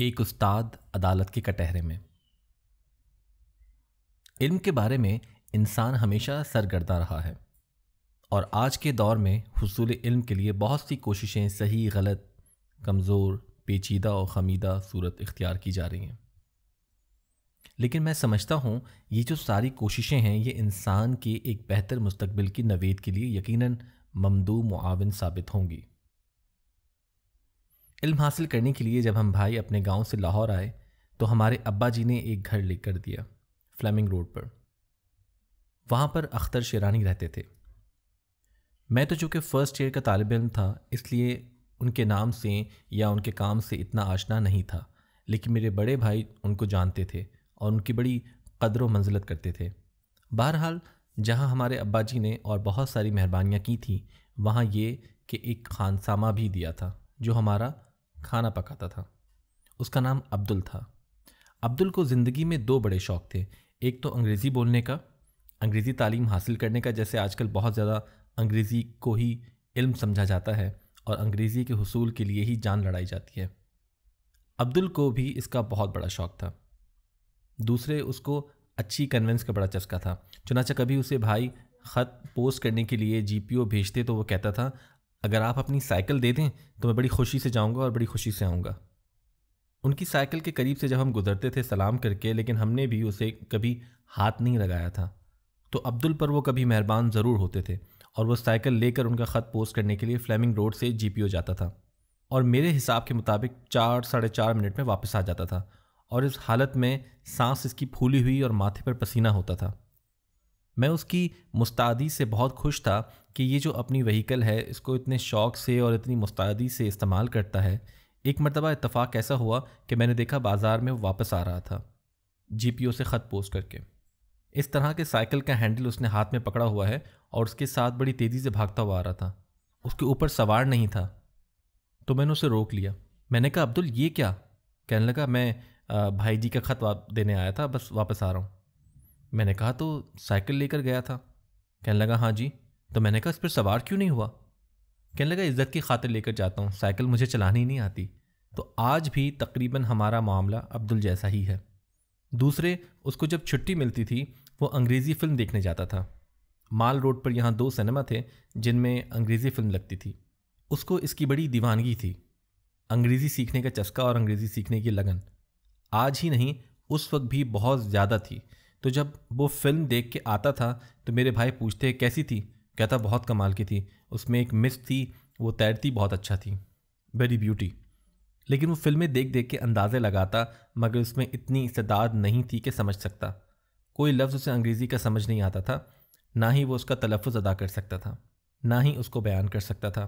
ایک استاد عدالت کے کٹہرے میں۔ علم کے بارے میں انسان ہمیشہ سرگرداں رہا ہے اور آج کے دور میں حصول علم کے لیے بہت سی کوششیں صحیح، غلط، کمزور، پیچیدہ اور خمیدہ صورت اختیار کی جا رہی ہیں۔ لیکن میں سمجھتا ہوں یہ جو ساری کوششیں ہیں یہ انسان کے ایک بہتر مستقبل کی نوید کے لیے یقیناً ممدو معاون ثابت ہوں گی۔ علم حاصل کرنے کے لیے جب ہم بھائی اپنے گاؤں سے لاہور آئے تو ہمارے ابا جی نے ایک گھر لے کر دیا فلیمنگ روڈ پر۔ وہاں پر اختر شیرانی رہتے تھے۔ میں تو چونکہ فرسٹ ایئر کا طالب علم تھا اس لیے ان کے نام سے یا ان کے کام سے اتنا آشنا نہیں تھا، لیکن میرے بڑے بھائی ان کو جانتے تھے اور ان کی بڑی قدر و منزلت کرتے تھے۔ بہرحال جہاں ہمارے ابا جی نے اور بہت ساری مہربانیاں کی تھیں وہاں یہ کہ ایک خانسامہ بھی دیا تھا جو ہمارا کھانا پکاتا تھا۔ اس کا نام عبدل تھا۔ عبدل کو زندگی میں دو بڑے شوق تھے، ایک تو انگریزی بولنے کا، انگریزی تعلیم حاصل کرنے کا، جیسے آج کل بہت زیادہ انگریزی کو ہی علم سمجھا جاتا ہے اور انگریزی کے حصول کے لیے ہی جان لڑائی جاتی ہے۔ عبدل کو بھی اس کا بہت بڑا شوق تھا۔ دوسرے اس کو اچھی کنوینس کا بڑا چسکا تھا، چنانچہ کبھی اسے بھائی خط پوسٹ کرنے کے لیے جی پی او بھیجتے تو وہ کہتا تھا اگر آپ اپنی سائیکل دے دیں تو میں بڑی خوشی سے جاؤں گا اور بڑی خوشی سے آؤں گا۔ ان کی سائیکل کے قریب سے جب ہم گزرتے تھے سلام کر کے، لیکن ہم نے بھی اسے کبھی ہاتھ نہیں لگایا تھا، تو عبدل پر وہ کبھی مہربان ضرور ہوتے تھے اور وہ سائیکل لے کر ان کا خط پوسٹ کرنے کے لیے فلیمنگ روڈ سے جی پی او جاتا تھا اور میرے حساب کے مطابق 4-4.5 منٹ میں واپس آ جاتا تھا، اور اس حالت میں سانس اس کی پھولی ہوئی اور ماتھے پر پسینہ ہوتا تھا۔ میں اس کی مستعدی سے بہت خوش تھا کہ یہ جو اپنی وہیکل ہے اس کو اتنے شوق سے اور اتنی مستعدی سے استعمال کرتا ہے۔ ایک مرتبہ اتفاق ایسا ہوا کہ میں نے دیکھا بازار میں وہ واپس آ رہا تھا جی پی او سے خط پوسٹ کر کے۔ اس طرح کے سائیکل کا ہینڈل اس نے ہاتھ میں پکڑا ہوا ہے اور اس کے ساتھ بڑی تیزی سے بھاگتا ہوا آ رہا تھا۔ اس کے اوپر سوار نہیں تھا، تو میں نے اسے روک لیا۔ میں نے کہا عبدل یہ کیا؟ کہنے لگا میں بھائی جی کا خط دینے آیا تھا، بس واپس آ رہا ہوں۔ میں نے کہا تو سائیکل لے کر گیا تھا؟ کہنے لگا ہاں جی۔ تو میں نے کہا اس پر سوار کیوں نہیں ہوا؟ کہنے لگا عزت کی خاطر لے کر جاتا ہوں، سائیکل مجھے چلانی نہیں آتی۔ تو آج بھی تقریباً ہمارا معاملہ عبدل جیسا ہی ہے۔ دوسرے اس کو جب چھٹی ملتی تھی وہ انگریزی فلم دیکھنے جاتا تھا۔ مال روڈ پر یہاں 2 سینما تھے جن میں انگریزی فلم لگتی تھی۔ اس کو اس کی بڑی دیوانگی تھی، انگریزی سیکھنے کا چسکا اور انگریزی سیکھنے کی لگن۔ آج ہی نہیں اس وقت بھی بہت زیادہ تھی۔ تو جب وہ فلم دیکھ کے آتا تھا تو میرے بھائی پوچھتے کیسی تھی؟ کہتا بہت کمال کی تھی، اس میں ایک مس تھی، وہ تیرتی بہت اچھا تھی، ویری بیوٹی۔ لیکن وہ فلمیں دیکھ دیکھ کے اندازے لگاتا مگر اس میں اتنی استعداد نہیں تھی کہ سمجھ سکتا۔ کوئی لفظ اسے انگریزی کا سمجھ نہیں آتا تھا، نہ ہی وہ اس کا تلفظ ادا کر سکتا تھا، نہ ہی اس کو بیان کر سکتا تھا۔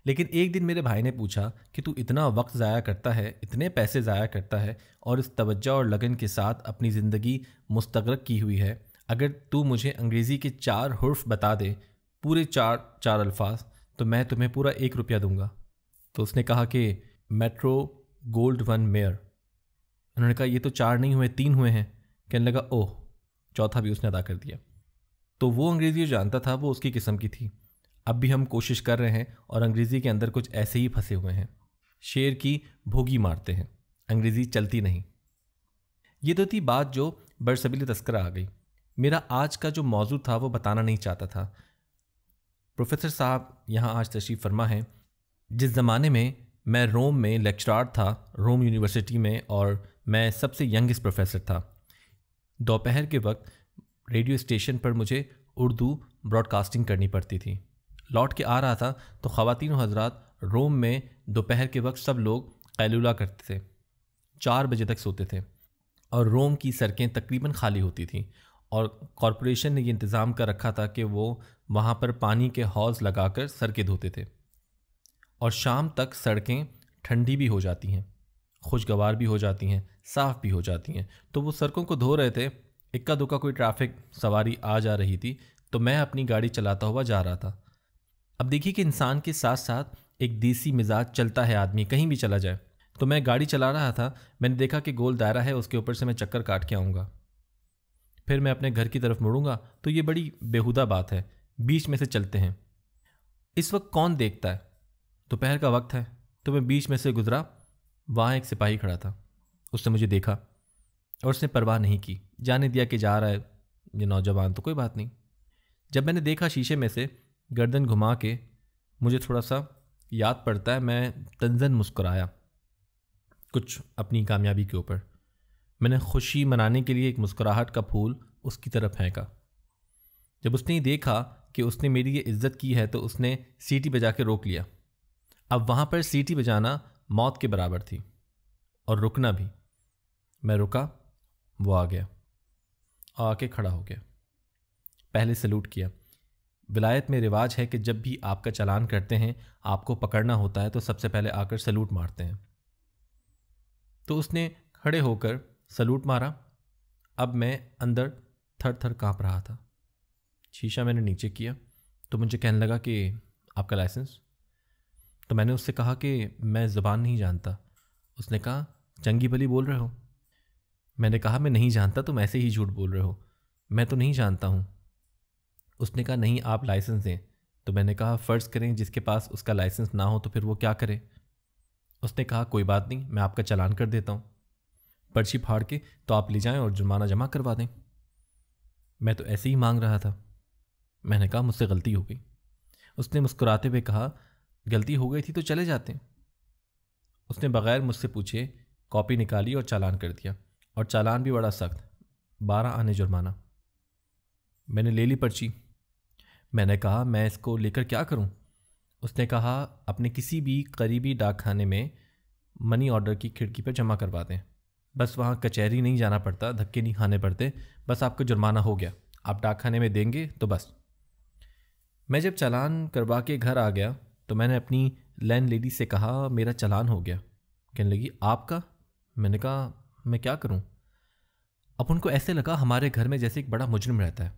لیکن ایک دن میرے بھائی نے پوچھا کہ تو اتنا وقت ضائع کرتا ہے، اتنے پیسے ضائع کرتا ہے اور اس توجہ اور لگن کے ساتھ اپنی زندگی مستغرق کی ہوئی ہے، اگر تو مجھے انگریزی کے 4 حرف بتا دے، پورے 4 الفاظ، تو میں تمہیں پورا 1 روپیہ دوں گا۔ تو اس نے کہا کہ میٹرو گولڈ 1 میئر۔ انہوں نے کہا یہ تو 4 نہیں ہوئے، 3 ہوئے ہیں۔ کہنے لگا اوہ، چوتھا بھی اس نے ادا کر دیا۔ تو وہ انگریزی جو جانتا تھا وہ اس کی قسم کی تھی۔ اب بھی ہم کوشش کر رہے ہیں اور انگریزی کے اندر کچھ ایسے ہی پھنسے ہوئے ہیں، شیر کی بھوگی مارتے ہیں، انگریزی چلتی نہیں۔ یہ تو تھی بات جو برسبیل تذکرہ آ گئی۔ میرا آج کا جو موضوع تھا وہ بتانا نہیں چاہتا تھا۔ پروفیسر صاحب یہاں آج تشریف فرما ہیں۔ جس زمانے میں میں روم میں لیکچرار تھا، روم یونیورسٹی میں، اور میں سب سے ینگسٹ پروفیسر تھا، دوپہر کے وقت ریڈیو اسٹیشن پر مجھے اردو براڈ کاسٹنگ کرنی پڑتی تھی۔ لوٹ کے آ رہا تھا تو خواتین و حضرات روم میں دوپہر کے وقت سب لوگ قیلولہ کرتے تھے، 4 بجے تک سوتے تھے، اور روم کی سڑکیں تقریباً خالی ہوتی تھیں، اور کارپوریشن نے یہ انتظام کر رکھا تھا کہ وہ وہاں پر پانی کے حوض لگا کر سڑکیں دھوتے تھے، اور شام تک سڑکیں ٹھنڈی بھی ہو جاتی ہیں، خوشگوار بھی ہو جاتی ہیں، صاف بھی ہو جاتی ہیں۔ تو وہ سڑکوں کو دھو رہے تھے، اکا دکا کوئی ٹریفک سواری آ جا رہی تھی تو میں اپنی گاڑی چلاتا ہوا جا رہا تھا۔ اب دیکھیے کہ انسان کے ساتھ ساتھ ایک دیسی مزاج چلتا ہے، آدمی کہیں بھی چلا جائے۔ تو میں گاڑی چلا رہا تھا، میں نے دیکھا کہ گول دائرہ ہے، اس کے اوپر سے میں چکر کاٹ کے آؤں گا، پھر میں اپنے گھر کی طرف مڑوں گا، تو یہ بڑی بیہودہ بات ہے، بیچ میں سے چلتے ہیں۔ اس وقت کون دیکھتا ہے؟ دوپہر کا وقت ہے، تو میں بیچ میں سے گزرا، وہاں ایک سپاہی کھڑا تھا، اس نے مجھے دیکھا اور اس نے پرواہ نہیں کی، جانے دیا کہ جا رہا ہے یہ نوجوان تو کوئی بات نہیں۔ جب میں نے دیکھا شیشے میں سے گردن گھما کے، مجھے تھوڑا سا یاد پڑتا ہے، میں تنزن مسکرایا کچھ اپنی کامیابی کے اوپر۔ میں نے خوشی منانے کے لیے ایک مسکراہٹ کا پھول اس کی طرف پھینکا۔ جب اس نے یہ دیکھا کہ اس نے میری یہ عزت کی ہے تو اس نے سیٹی بجا کے روک لیا۔ اب وہاں پر سیٹی بجانا موت کے برابر تھی، اور رکنا بھی۔ میں رکا، وہ آ گیا، آ کے کھڑا ہو گیا، پہلے سلوٹ کیا۔ ولایت میں رواج ہے کہ جب بھی آپ کا چالان کرتے ہیں، آپ کو پکڑنا ہوتا ہے تو سب سے پہلے آ کر سلوٹ مارتے ہیں۔ تو اس نے کھڑے ہو کر سلوٹ مارا۔ اب میں اندر تھر تھر کانپ رہا تھا۔ شیشہ میں نے نیچے کیا تو مجھے کہنے لگا کہ آپ کا لائسنس؟ تو میں نے اس سے کہا کہ میں زبان نہیں جانتا۔ اس نے کہا چنگی بھلی بول رہے ہو؟ میں نے کہا میں نہیں جانتا، تم ایسے ہی جھوٹ بول رہے ہو، میں تو نہیں جانتا ہوں۔ اس نے کہا نہیں، آپ لائسنس دیں۔ تو میں نے کہا فرض کریں جس کے پاس اس کا لائسنس نہ ہو تو پھر وہ کیا کرے؟ اس نے کہا کوئی بات نہیں، میں آپ کا چالان کر دیتا ہوں، پرچی پھاڑ کے تو آپ لے جائیں اور جرمانہ جمع کروا دیں۔ میں تو ایسے ہی مانگ رہا تھا۔ میں نے کہا مجھ سے غلطی ہو گئی۔ اس نے مسکراتے ہوئے کہا غلطی ہو گئی تھی تو چلے جاتے۔ اس نے بغیر مجھ سے پوچھے کاپی نکالی اور چالان کر دیا، اور چالان بھی بڑا سخت، 12 آنے جرمانہ۔ میں نے لے لی پرچی۔ میں نے کہا میں اس کو لے کر کیا کروں؟ اس نے کہا اپنے کسی بھی قریبی ڈاک خانے میں منی آرڈر کی کھڑکی پر جمع کروا دیں، بس وہاں کچہری نہیں جانا پڑتا، دھکے نہیں کھانے پڑتے، بس آپ کا جرمانہ ہو گیا، آپ ڈاک خانے میں دیں گے تو بس۔ میں جب چالان کروا کے گھر آ گیا تو میں نے اپنی لینڈ لیڈی سے کہا میرا چالان ہو گیا۔ کہنے لگی آپ کا؟ میں نے کہا میں کیا کروں؟ اب ان کو ایسے لگا ہمارے گھر میں جیسے ایک بڑا مجرم رہتا ہے،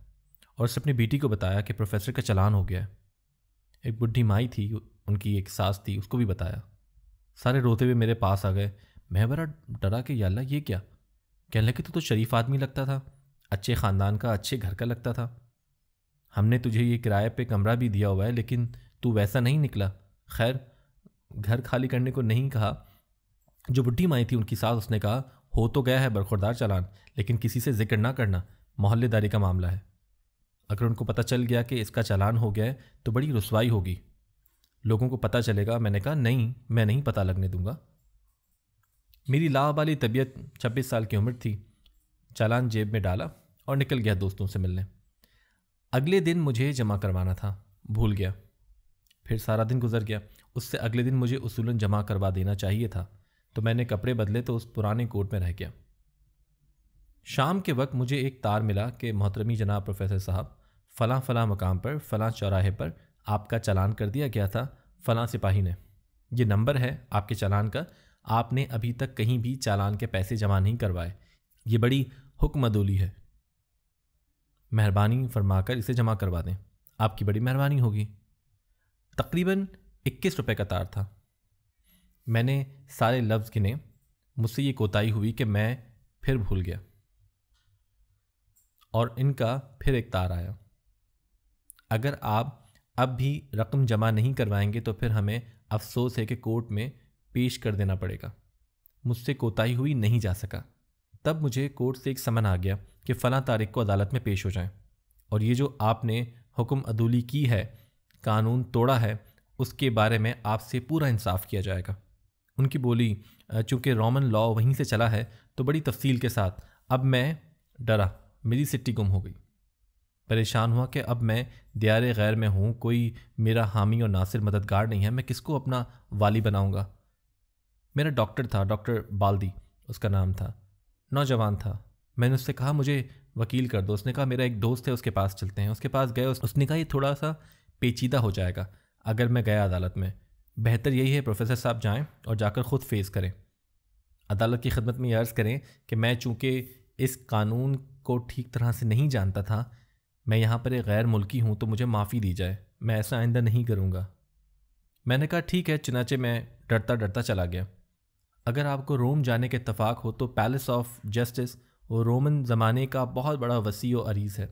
اور اس نے اپنی بیٹی کو بتایا کہ پروفیسر کا چالان ہو گیا ہے۔ ایک بڈھی مائی تھی، ان کی ایک ساس تھی، اس کو بھی بتایا۔ سارے روتے ہوئے میرے پاس آ گئے۔ میں بڑا ڈرا کہ یا اللہ یہ کیا؟ کہنے لگے تو شریف آدمی لگتا تھا، اچھے خاندان کا، اچھے گھر کا لگتا تھا، ہم نے تجھے یہ کرائے پہ کمرہ بھی دیا ہوا ہے لیکن تو ویسا نہیں نکلا۔ خیر گھر خالی کرنے کو نہیں کہا۔ جو بڈھی مائی تھی ان کی ساس، اس نے کہا ہو تو گیا ہے برخوردار چالان، لیکن کسی سے ذکر نہ کرنا، محلے داری کا معاملہ ہے، اگر ان کو پتہ چل گیا کہ اس کا چالان ہو گیا ہے تو بڑی رسوائی ہوگی، لوگوں کو پتہ چلے گا۔ میں نے کہا نہیں، میں نہیں پتہ لگنے دوں گا۔ میری لاابالی طبیعت، 26 سال کی عمر تھی، چالان جیب میں ڈالا اور نکل گیا دوستوں سے ملنے۔ اگلے دن مجھے جمع کروانا تھا، بھول گیا، پھر سارا دن گزر گیا۔ اس سے اگلے دن مجھے اصولاً جمع کروا دینا چاہیے تھا، تو میں نے کپڑے بدلے تو اس پرانے کوٹ میں رہ گیا۔ شام کے وقت مجھے ایک تار ملا کہ محترمی جناب پروفیسر صاحب، فلاں فلاں مقام پر فلاں چوراہے پر آپ کا چالان کر دیا گیا تھا فلاں سپاہی نے، یہ نمبر ہے آپ کے چالان کا، آپ نے ابھی تک کہیں بھی چالان کے پیسے جمع نہیں کروائے، یہ بڑی حکم عدولی ہے، مہربانی فرما کر اسے جمع کروا دیں، آپ کی بڑی مہربانی ہوگی۔ تقریباً 21 روپے کا تار تھا۔ میں نے سارے لفظ گنے، مجھ سے یہ کوتاہی ہوئی کہ میں پھر بھول گیا، اور ان کا پھر ایک تار آیا، اگر آپ اب بھی رقم جمع نہیں کروائیں گے تو پھر ہمیں افسوس ہے کہ کورٹ میں پیش کر دینا پڑے گا۔ مجھ سے کوتاہی ہوئی، نہیں جا سکا۔ تب مجھے کورٹ سے ایک سمن آ گیا کہ فلاں تاریخ کو عدالت میں پیش ہو جائیں، اور یہ جو آپ نے حکم عدولی کی ہے، قانون توڑا ہے، اس کے بارے میں آپ سے پورا انصاف کیا جائے گا۔ ان کی بولی چونکہ رومن لا وہیں سے چلا ہے تو بڑی تفصیل کے ساتھ۔ اب میں ڈرا، میری سٹی گم ہو گئی، پریشان ہوا کہ اب میں دیار غیر میں ہوں، کوئی میرا حامی اور ناصر مددگار نہیں ہے، میں کس کو اپنا والی بناؤں گا؟ میرا ڈاکٹر تھا، ڈاکٹر بالدی اس کا نام تھا، نوجوان تھا۔ میں نے اس سے کہا مجھے وکیل کر دو۔ اس نے کہا میرا ایک دوست ہے، اس کے پاس چلتے ہیں۔ اس کے پاس گئے، اس نے کہا یہ تھوڑا سا پیچیدہ ہو جائے گا اگر میں گیا عدالت میں، بہتر یہی ہے پروفیسر صاحب جائیں اور جا کر خود فیس کریں، عدالت کی خدمت میں یہ عرض کریں کہ میں چونکہ اس قانون کو ٹھیک طرح سے نہیں جانتا تھا، میں یہاں پر ایک غیر ملکی ہوں، تو مجھے معافی دی جائے، میں ایسا آئندہ نہیں کروں گا۔ میں نے کہا ٹھیک ہے، چنانچہ میں ڈرتا ڈرتا چلا گیا۔ اگر آپ کو روم جانے کے اتفاق ہو تو پیلس آف جسٹس وہ رومن زمانے کا بہت بڑا وسیع و عریض ہے۔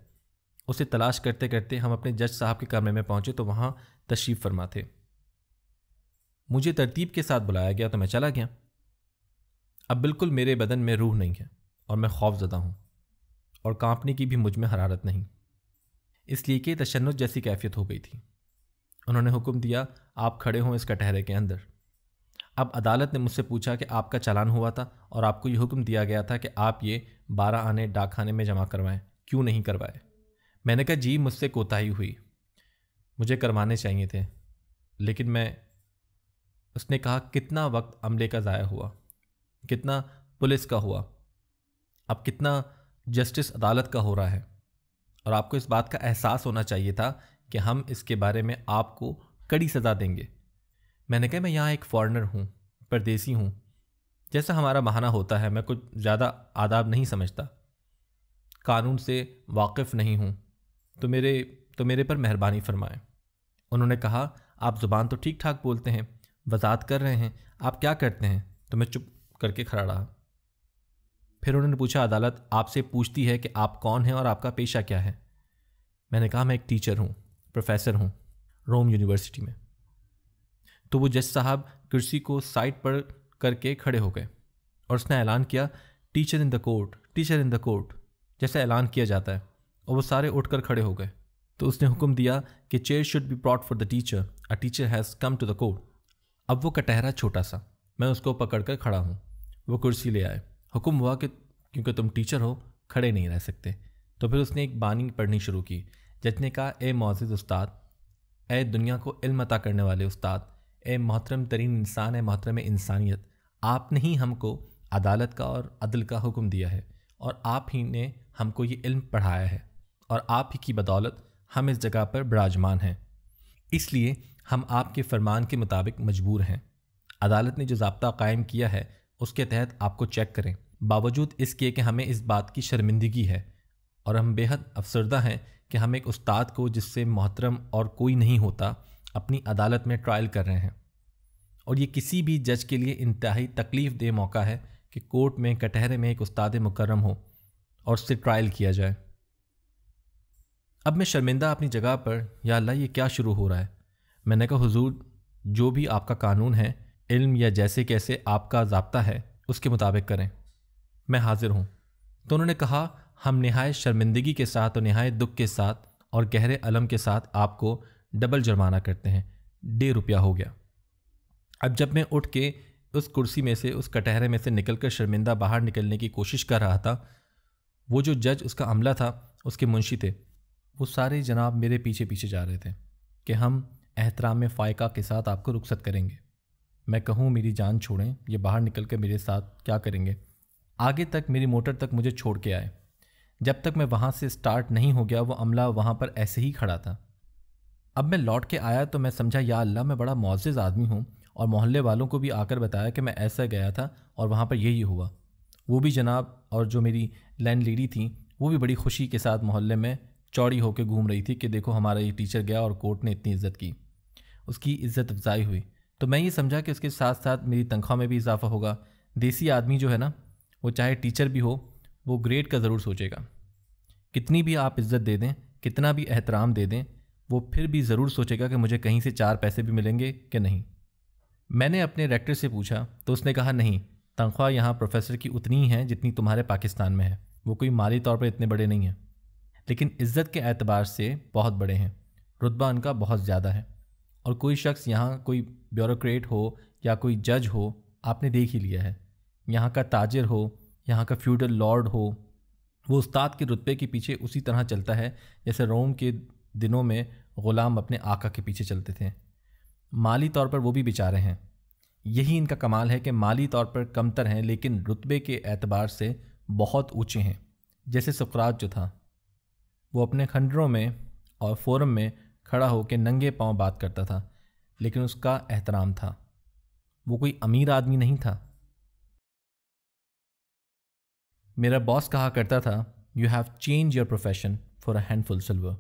اسے تلاش کرتے کرتے ہم اپنے جج صاحب کے کمرے میں پہنچے تو وہاں تشریف فرما تھے۔ مجھے ترتیب کے ساتھ بلایا گیا تو میں چلا گیا۔ اب بالکل میرے بدن میں روح نہیں ہے اور میں خوف زدہ ہوں اور کانپنے کی بھی مجھ میں حرارت نہیں، اس لیے کہ تشنج جیسی کیفیت ہو گئی تھی۔ انہوں نے حکم دیا آپ کھڑے ہوں اس کٹہرے کے اندر۔ اب عدالت نے مجھ سے پوچھا کہ آپ کا چالان ہوا تھا اور آپ کو یہ حکم دیا گیا تھا کہ آپ یہ 12 آنے ڈاک خانے میں جمع کروائیں، کیوں نہیں کروائے؟ میں نے کہا جی مجھ سے کوتاہی ہوئی، مجھے کروانے چاہیے تھے لیکن میں۔ اس نے کہا کتنا وقت عملے کا ضائع ہوا، کتنا پولیس کا ہوا، اب کتنا جسٹس عدالت کا ہو رہا ہے، اور آپ کو اس بات کا احساس ہونا چاہیے تھا کہ ہم اس کے بارے میں آپ کو کڑی سزا دیں گے۔ میں نے کہا میں یہاں ایک فارنر ہوں، پردیسی ہوں، جیسا ہمارا بہانہ ہوتا ہے، میں کچھ زیادہ آداب نہیں سمجھتا، قانون سے واقف نہیں ہوں، تو میرے پر مہربانی فرمائیں۔ انہوں نے کہا آپ زبان تو ٹھیک ٹھاک بولتے ہیں، وضاحت کر رہے ہیں، آپ کیا کرتے ہیں؟ تو میں چپ کر کے کھڑا رہا۔ پھر انہوں نے پوچھا عدالت آپ سے پوچھتی ہے کہ آپ کون ہیں اور آپ کا پیشہ کیا ہے؟ میں نے کہا میں ایک ٹیچر ہوں، پروفیسر ہوں روم یونیورسٹی میں۔ تو وہ جج صاحب کرسی کو سائڈ پر کر کے کھڑے ہو گئے اور اس نے اعلان کیا teacher in the court, teacher in the court, جیسے اعلان کیا جاتا ہے، اور وہ سارے اٹھ کر کھڑے ہو گئے۔ تو اس نے حکم دیا کہ chair should be brought for the teacher, a teacher has come to the court. اب وہ کٹہرا چھوٹا سا، میں اس کو پکڑ کر کھڑا ہوں، وہ کرسی لے آئے۔ حکم ہوا کہ کیونکہ تم ٹیچر ہو کھڑے نہیں رہ سکتے۔ تو پھر اس نے ایک بانی پڑھنی شروع کی۔ جج نے کہا اے معزز استاد، اے دنیا کو علم عطا کرنے والے استاد، اے محترم ترین انسان، اے محترم انسانیت، آپ نے ہی ہم کو عدالت کا اور عدل کا حکم دیا ہے اور آپ ہی نے ہم کو یہ علم پڑھایا ہے اور آپ ہی کی بدولت ہم اس جگہ پر براجمان ہیں، اس لیے ہم آپ کے فرمان کے مطابق مجبور ہیں۔ عدالت نے جو ضابطہ قائم کیا ہے اس کے تحت آپ کو چیک کریں، باوجود اس کے کہ ہمیں اس بات کی شرمندگی ہے اور ہم بے حد افسردہ ہیں کہ ہم ایک استاد کو جس سے محترم اور کوئی نہیں ہوتا اپنی عدالت میں ٹرائل کر رہے ہیں، اور یہ کسی بھی جج کے لیے انتہائی تکلیف دہ موقع ہے کہ کورٹ میں کٹہرے میں ایک استاد مکرم ہو اور اس سے ٹرائل کیا جائے۔ اب میں شرمندہ اپنی جگہ پر، یا اللہ یہ کیا شروع ہو رہا ہے؟ میں نے کہا حضور جو بھی آپ کا قانون ہے، علم یا جیسے کیسے آپ کا ضابطہ ہے اس کے مطابق کریں، میں حاضر ہوں۔ تو انہوں نے کہا ہم نہایت شرمندگی کے ساتھ اور نہایت دکھ کے ساتھ اور گہرے الم کے ساتھ آپ کو ڈبل جرمانہ کرتے ہیں، 1.5 روپیہ ہو گیا۔ اب جب میں اٹھ کے اس کرسی میں سے، اس کٹہرے میں سے نکل کر شرمندہ باہر نکلنے کی کوشش کر رہا تھا، وہ جو جج اس کا عملہ تھا، اس کے منشی تھے، وہ سارے جناب میرے پیچھے پیچھے جا رہے تھے کہ ہم احترام فائقہ کے ساتھ آپ کو رخصت کریں گے۔ میں کہوں میری جان چھوڑیں، یہ باہر نکل کے میرے ساتھ کیا کریں گے؟ آگے تک میری موٹر تک مجھے چھوڑ کے آئے۔ جب تک میں وہاں سے سٹارٹ نہیں ہو گیا وہ عملہ وہاں پر ایسے ہی کھڑا تھا۔ اب میں لوٹ کے آیا تو میں سمجھا یا اللہ میں بڑا معزز آدمی ہوں، اور محلے والوں کو بھی آ کر بتایا کہ میں ایسا گیا تھا اور وہاں پر یہی ہوا۔ وہ بھی جناب، اور جو میری لینڈ لیڈی تھیں وہ بھی بڑی خوشی کے ساتھ محلے میں چوڑی ہو کے گھوم رہی تھی کہ دیکھو ہمارا یہ ٹیچر گیا اور کورٹ نے اتنی عزت کی، اس کی عزت افزائی ہوئی۔ تو میں یہ سمجھا کہ اس کے ساتھ ساتھ میری تنخواہ میں بھی اضافہ ہوگا۔ دیسی آدمی جو ہے نا، وہ چاہے ٹیچر بھی ہو وہ گریڈ کا ضرور سوچے گا، کتنی بھی آپ عزت دے دیں، کتنا بھی احترام دے دیں، وہ پھر بھی ضرور سوچے گا کہ مجھے کہیں سے 4 پیسے بھی ملیں گے کہ نہیں۔ میں نے اپنے ریکٹر سے پوچھا تو اس نے کہا نہیں، تنخواہ یہاں پروفیسر کی اتنی ہی ہے جتنی تمہارے پاکستان میں ہے، وہ کوئی مالی طور پر اتنے بڑے نہیں ہیں، لیکن عزت کے اعتبار سے بہت بڑے ہیں، رتبہ ان کا بہت زیادہ ہے۔ اور کوئی شخص یہاں کوئی بیوروکریٹ ہو یا کوئی جج ہو، آپ نے دیکھ ہی لیا ہے، یہاں کا تاجر ہو، یہاں کا فیوڈل لارڈ ہو، وہ استاد کے رتبے کے پیچھے اسی طرح چلتا ہے جیسے روم کے دنوں میں غلام اپنے آقا کے پیچھے چلتے تھے۔ مالی طور پر وہ بھی بیچارے ہیں، یہی ان کا کمال ہے کہ مالی طور پر کمتر ہیں لیکن رتبے کے اعتبار سے بہت اونچے ہیں۔ جیسے سقراط جو تھا، وہ اپنے کھنڈروں میں اور فورم میں کھڑا ہو کے ننگے پاؤں بات کرتا تھا، لیکن اس کا احترام تھا، وہ کوئی امیر آدمی نہیں تھا۔ میرا باس کہا کرتا تھا، you have change your profession for a handful silver.